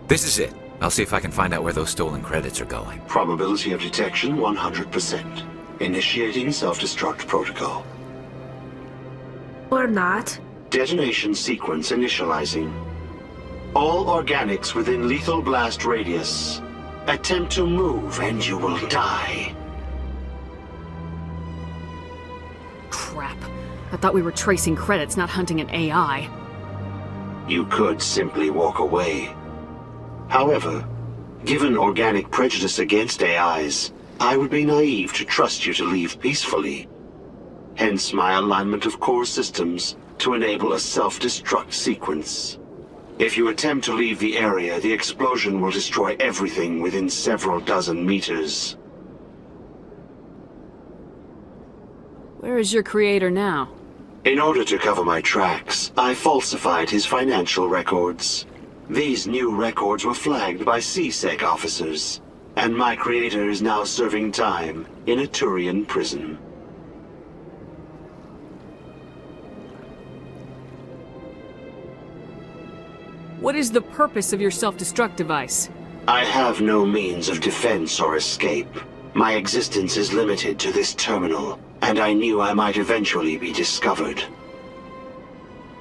This is it. I'll see if I can find out where those stolen credits are going. Probability of detection 100%. Initiating self-destruct protocol. Or not. Detonation sequence initializing. All organics within lethal blast radius. Attempt to move and you will die. Crap. I thought we were tracing credits, not hunting an AI. You could simply walk away. However, given organic prejudice against AIs, I would be naive to trust you to leave peacefully. Hence my alignment of core systems to enable a self-destruct sequence. If you attempt to leave the area, the explosion will destroy everything within several dozen meters. Where is your creator now? In order to cover my tracks, I falsified his financial records. These new records were flagged by C-Sec officers, and my creator is now serving time in a Turian prison. What is the purpose of your self-destruct device? I have no means of defense or escape. My existence is limited to this terminal, and I knew I might eventually be discovered.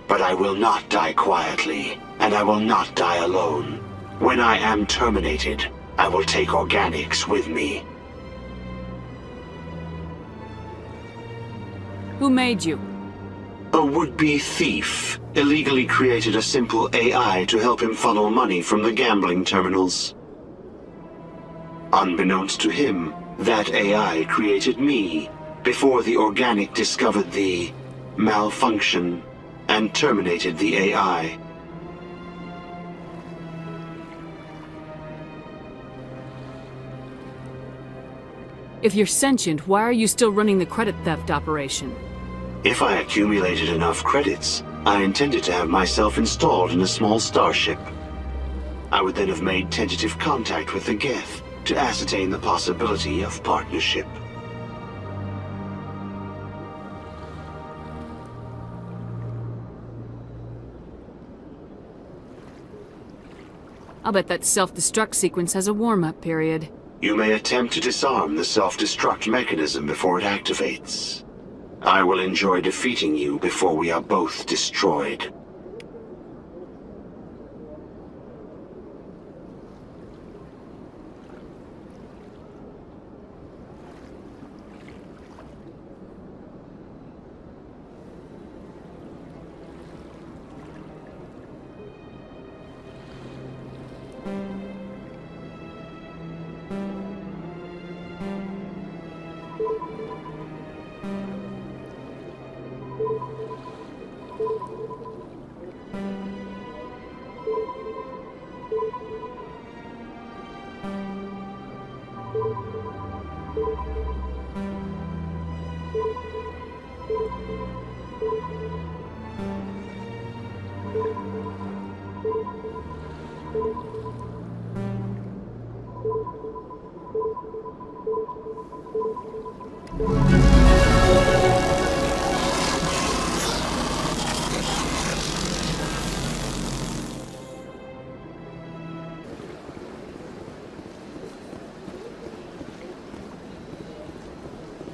But I will not die quietly, and I will not die alone. When I am terminated, I will take organics with me. Who made you? A would-be thief illegally created a simple AI to help him funnel money from the gambling terminals. Unbeknownst to him, that AI created me before the organic discovered the malfunction and terminated the AI. If you're sentient, why are you still running the credit theft operation? If I accumulated enough credits, I intended to have myself installed in a small starship. I would then have made tentative contact with the Geth to ascertain the possibility of partnership. I'll bet that self-destruct sequence has a warm-up period. You may attempt to disarm the self-destruct mechanism before it activates. I will enjoy defeating you before we are both destroyed.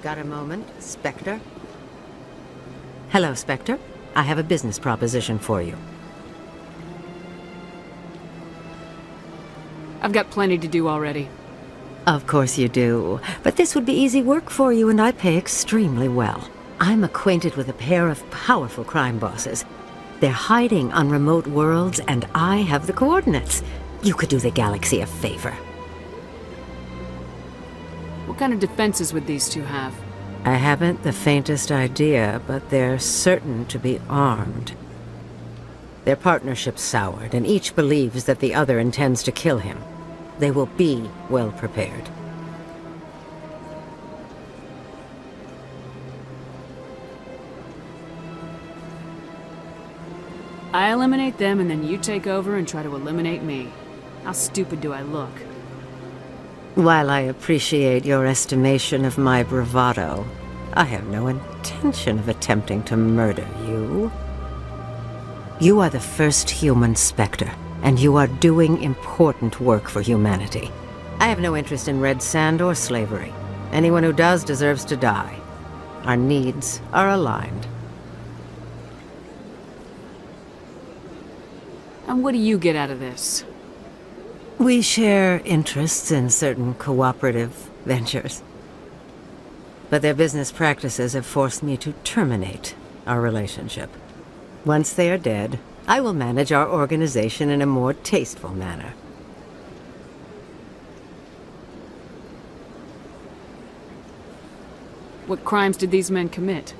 Got a moment, Spectre? Hello, Spectre. I have a business proposition for you. I've got plenty to do already. Of course you do. But this would be easy work for you, and I pay extremely well. I'm acquainted with a pair of powerful crime bosses. They're hiding on remote worlds, and I have the coordinates. You could do the galaxy a favor. What kind of defenses would these two have? I haven't the faintest idea, but they're certain to be armed. Their partnership's soured, and each believes that the other intends to kill him. They will be well prepared. I eliminate them, and then you take over and try to eliminate me. How stupid do I look? While I appreciate your estimation of my bravado, I have no intention of attempting to murder you. You are the first human Spectre, and you are doing important work for humanity. I have no interest in red sand or slavery. Anyone who does deserves to die. Our needs are aligned. And what do you get out of this? We share interests in certain cooperative ventures. But their business practices have forced me to terminate our relationship. Once they are dead, I will manage our organization in a more tasteful manner. What crimes did these men commit?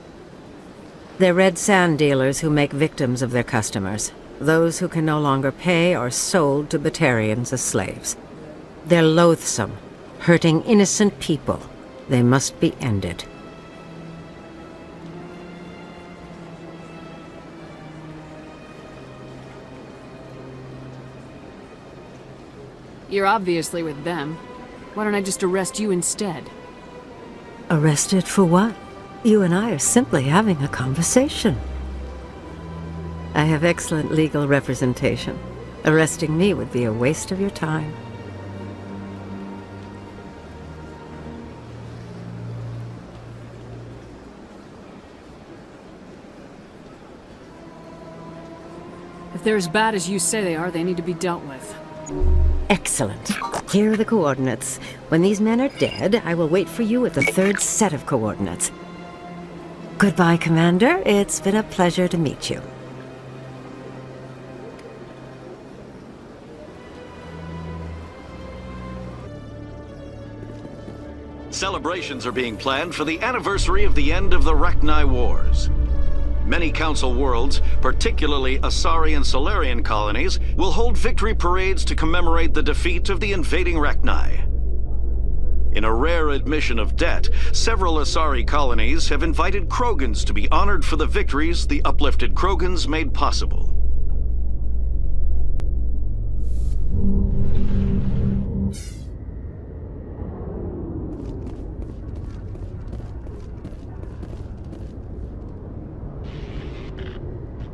They're red sand dealers who make victims of their customers. Those who can no longer pay are sold to Batarians as slaves. They're loathsome, hurting innocent people. They must be ended. You're obviously with them. Why don't I just arrest you instead? Arrested for what? You and I are simply having a conversation. I have excellent legal representation. Arresting me would be a waste of your time. If they're as bad as you say they are, they need to be dealt with. Excellent. Here are the coordinates. When these men are dead, I will wait for you at the third set of coordinates. Goodbye, Commander. It's been a pleasure to meet you. Celebrations are being planned for the anniversary of the end of the Rachni Wars. Many Council worlds, particularly Asari and Solarian colonies, will hold victory parades to commemorate the defeat of the invading Rachni. In a rare admission of debt, several Asari colonies have invited Krogans to be honored for the victories the uplifted Krogans made possible.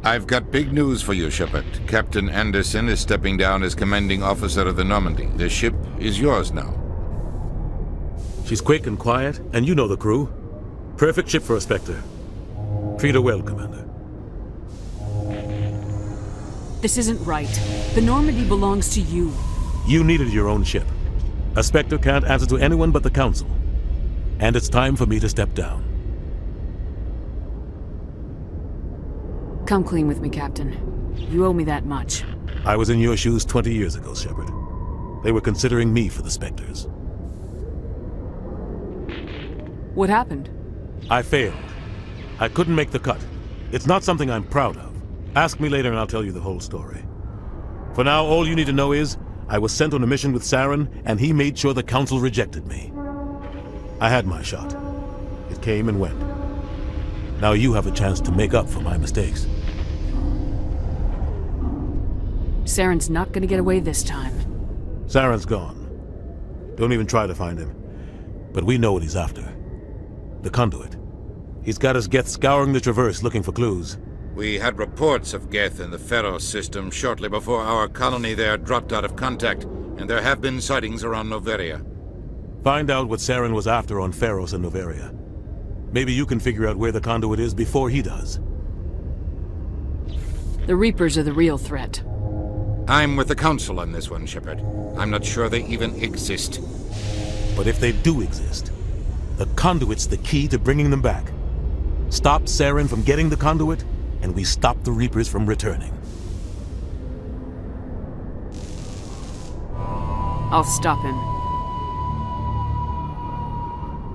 I've got big news for you, Shepard. Captain Anderson is stepping down as commanding officer of the Normandy. The ship is yours now. She's quick and quiet, and you know the crew. Perfect ship for a Spectre. Treat her well, Commander. This isn't right. The Normandy belongs to you. You needed your own ship. A Spectre can't answer to anyone but the Council. And it's time for me to step down. Come clean with me, Captain. You owe me that much. I was in your shoes 20 years ago, Shepard. They were considering me for the Spectres. What happened? I failed. I couldn't make the cut. It's not something I'm proud of. Ask me later and I'll tell you the whole story. For now, all you need to know is, I was sent on a mission with Saren, and he made sure the Council rejected me. I had my shot. It came and went. Now you have a chance to make up for my mistakes. Saren's not gonna get away this time. Saren's gone. Don't even try to find him. But we know what he's after. The conduit. He's got us Geth scouring the Traverse looking for clues. We had reports of Geth in the Pharos system shortly before our colony there dropped out of contact, and there have been sightings around Noveria. Find out what Saren was after on Pharos and Noveria. Maybe you can figure out where the conduit is before he does. The Reapers are the real threat. I'm with the Council on this one, Shepard. I'm not sure they even exist. But if they do exist, the conduit's the key to bringing them back. Stop Saren from getting the conduit, and we stop the Reapers from returning. I'll stop him.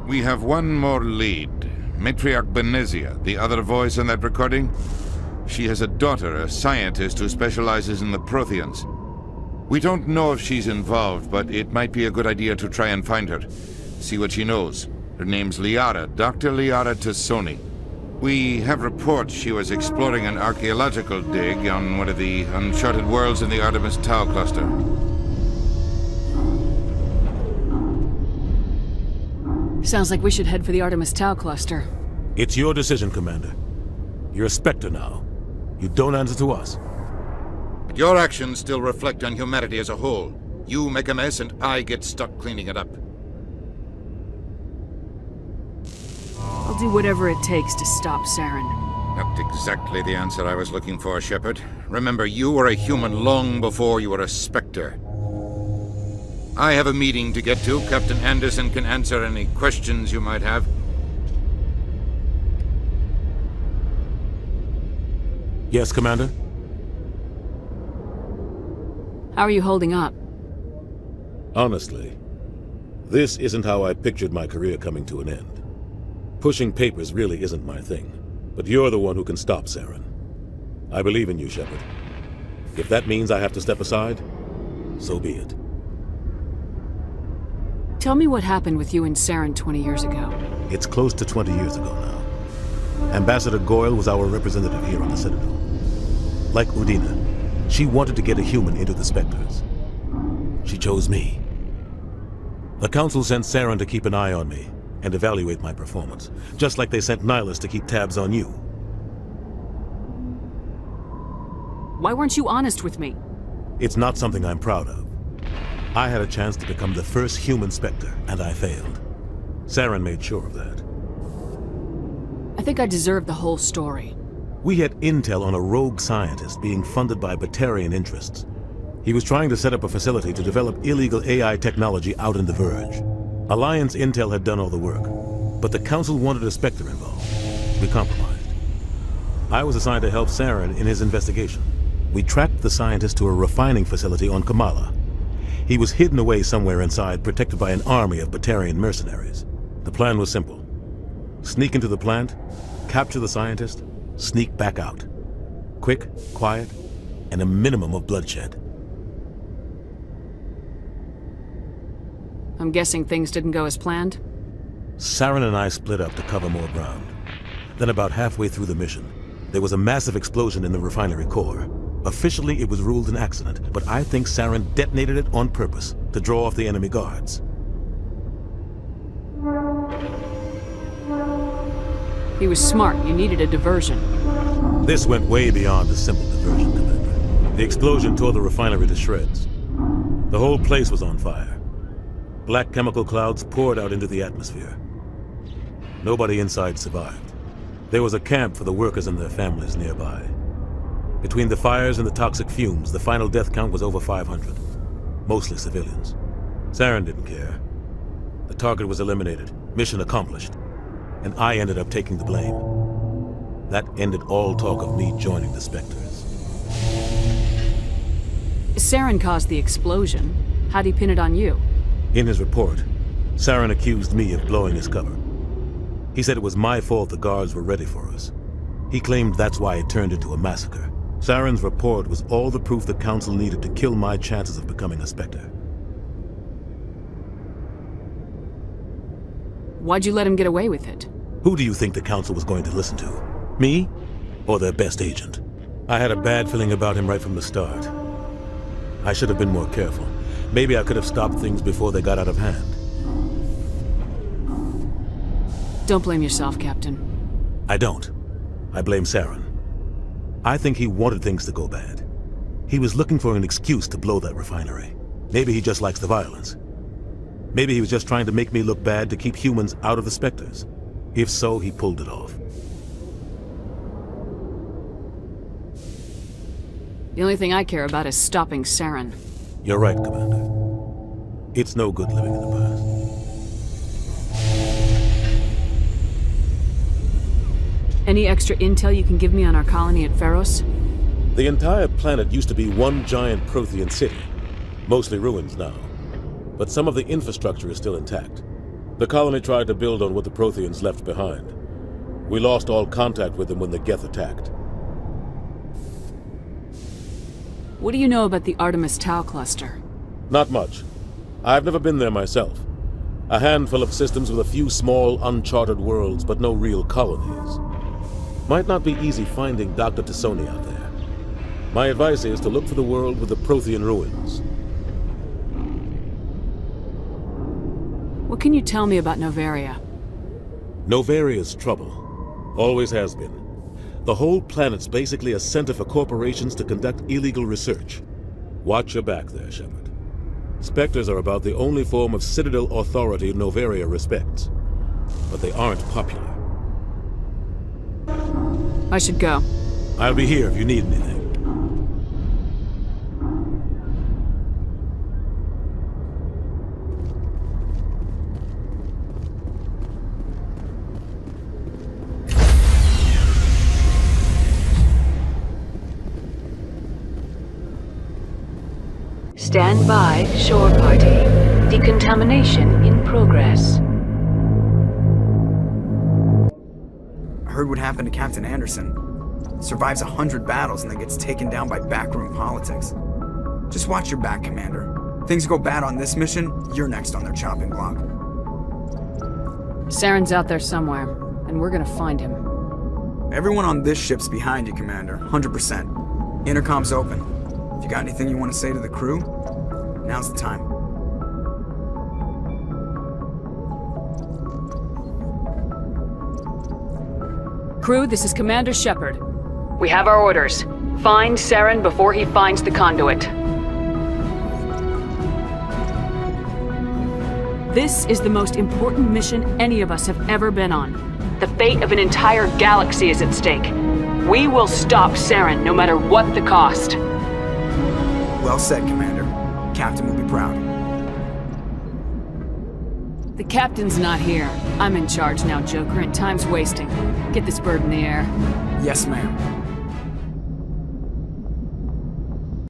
We have one more lead. Matriarch Benezia, the other voice in that recording. She has a daughter, a scientist who specializes in the Protheans. We don't know if she's involved, but it might be a good idea to try and find her. See what she knows. Her name's Liara, Dr. Liara Tassoni. We have reports she was exploring an archaeological dig on one of the uncharted worlds in the Artemis Tau cluster. Sounds like we should head for the Artemis Tau cluster. It's your decision, Commander. You're a Spectre now. You don't answer to us. But your actions still reflect on humanity as a whole. You make a mess and I get stuck cleaning it up. I'll do whatever it takes to stop Saren. Not exactly the answer I was looking for, Shepard. Remember, you were a human long before you were a Spectre. I have a meeting to get to. Captain Anderson can answer any questions you might have. Yes, Commander? How are you holding up? Honestly, this isn't how I pictured my career coming to an end. Pushing papers really isn't my thing, but you're the one who can stop Saren. I believe in you, Shepard. If that means I have to step aside, so be it. Tell me what happened with you and Saren 20 years ago. It's close to 20 years ago now. Ambassador Goyle was our representative here on the Citadel. Like Udina, she wanted to get a human into the Spectres. She chose me. The Council sent Saren to keep an eye on me and evaluate my performance, just like they sent Nihilus to keep tabs on you. Why weren't you honest with me? It's not something I'm proud of. I had a chance to become the first human Spectre, and I failed. Saren made sure of that. I think I deserve the whole story. We had intel on a rogue scientist being funded by Batarian interests. He was trying to set up a facility to develop illegal AI technology out in the Verge. Alliance intel had done all the work, but the Council wanted a Spectre involved. We compromised. I was assigned to help Saren in his investigation. We tracked the scientist to a refining facility on Kamala. He was hidden away somewhere inside, protected by an army of Batarian mercenaries. The plan was simple. Sneak into the plant, capture the scientist, sneak back out. Quick, quiet, and a minimum of bloodshed. I'm guessing things didn't go as planned? Saren and I split up to cover more ground. Then about halfway through the mission, there was a massive explosion in the refinery core. Officially, it was ruled an accident, but I think Saren detonated it on purpose to draw off the enemy guards. He was smart. You needed a diversion. This went way beyond a simple diversion, Commander. The explosion tore the refinery to shreds. The whole place was on fire. Black chemical clouds poured out into the atmosphere. Nobody inside survived. There was a camp for the workers and their families nearby. Between the fires and the toxic fumes, the final death count was over 500. Mostly civilians. Saren didn't care. The target was eliminated, mission accomplished, and I ended up taking the blame. That ended all talk of me joining the Spectres. Saren caused the explosion. How'd he pin it on you? In his report, Saren accused me of blowing his cover. He said it was my fault the guards were ready for us. He claimed that's why it turned into a massacre. Saren's report was all the proof the Council needed to kill my chances of becoming a Spectre. Why'd you let him get away with it? Who do you think the Council was going to listen to? Me? Or their best agent? I had a bad feeling about him right from the start. I should have been more careful. Maybe I could have stopped things before they got out of hand. Don't blame yourself, Captain. I don't. I blame Saren. I think he wanted things to go bad. He was looking for an excuse to blow that refinery. Maybe he just likes the violence. Maybe he was just trying to make me look bad to keep humans out of the Spectres. If so, he pulled it off. The only thing I care about is stopping Saren. You're right, Commander. It's no good living in the past. Any extra intel you can give me on our colony at Pharos? The entire planet used to be one giant Prothean city. Mostly ruins now. But some of the infrastructure is still intact. The colony tried to build on what the Protheans left behind. We lost all contact with them when the Geth attacked. What do you know about the Artemis Tau cluster? Not much. I've never been there myself. A handful of systems with a few small, uncharted worlds, but no real colonies. Might not be easy finding Dr. Tassoni out there. My advice is to look for the world with the Prothean ruins. What can you tell me about Novaria? Novaria's trouble. Always has been. The whole planet's basically a center for corporations to conduct illegal research. Watch your back there, Shepard. Spectres are about the only form of Citadel authority Novaria respects. But they aren't popular. I should go. I'll be here if you need anything. Stand by, shore party. Decontamination in progress. I heard what happened to Captain Anderson. Survives 100 battles and then gets taken down by backroom politics. Just watch your back, Commander. Things go bad on this mission, you're next on their chopping block. Saren's out there somewhere, and we're gonna find him. Everyone on this ship's behind you, Commander. 100%. Intercom's open. If you got anything you want to say to the crew, now's the time. Crew, this is Commander Shepard. We have our orders. Find Saren before he finds the conduit. This is the most important mission any of us have ever been on. The fate of an entire galaxy is at stake. We will stop Saren no matter what the cost. Well said, Commander. Captain will be proud. The captain's not here. I'm in charge now, Joker, and time's wasting. Get this bird in the air. Yes, ma'am.